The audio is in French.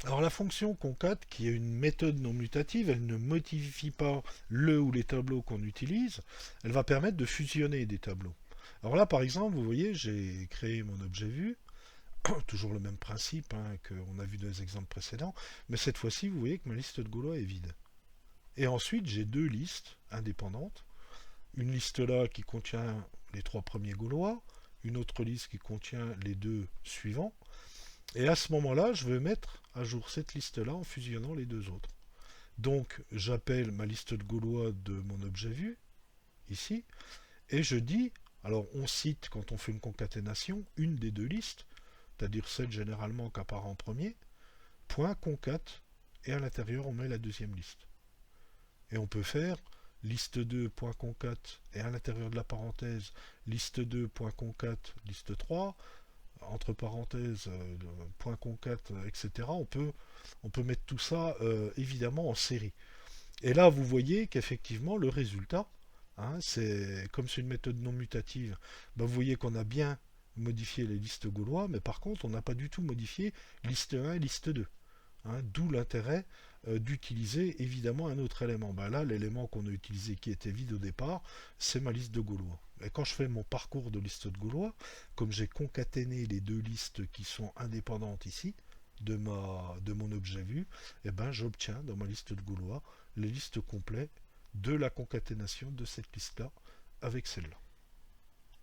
Alors la fonction concat, qui est une méthode non mutative, elle ne modifie pas le ou les tableaux qu'on utilise, elle va permettre de fusionner des tableaux. Alors là, par exemple, vous voyez, j'ai créé mon objet vue, toujours le même principe hein, qu'on a vu dans les exemples précédents, mais cette fois-ci, vous voyez que ma liste de Gaulois est vide. Et ensuite, j'ai deux listes indépendantes. Une liste là qui contient les trois premiers Gaulois, une autre liste qui contient les deux suivants. Et à ce moment-là, je vais mettre à jour cette liste-là en fusionnant les deux autres. Donc, j'appelle ma liste de Gaulois de mon objet vu, ici, et je dis, alors on cite quand on fait une concaténation une des deux listes, c'est-à-dire celle généralement qui apparaît en premier, point concat, et à l'intérieur on met la deuxième liste. Et on peut faire liste 2.concat et à l'intérieur de la parenthèse liste 2.concat liste 3 entre parenthèses point concat etc. On peut mettre tout ça évidemment en série. Et là vous voyez qu'effectivement le résultat c'est comme c'est une méthode non mutative, ben, vous voyez qu'on a bien modifié les listes gaulois, mais par contre on n'a pas du tout modifié liste 1 et liste 2. D'où l'intérêt d'utiliser évidemment un autre élément. Ben là, l'élément qu'on a utilisé qui était vide au départ, c'est ma liste de Gaulois. Et quand je fais mon parcours de liste de Gaulois, comme j'ai concaténé les deux listes qui sont indépendantes ici, de mon objet vu, et ben j'obtiens dans ma liste de Gaulois les listes complètes de la concaténation de cette liste-là avec celle-là.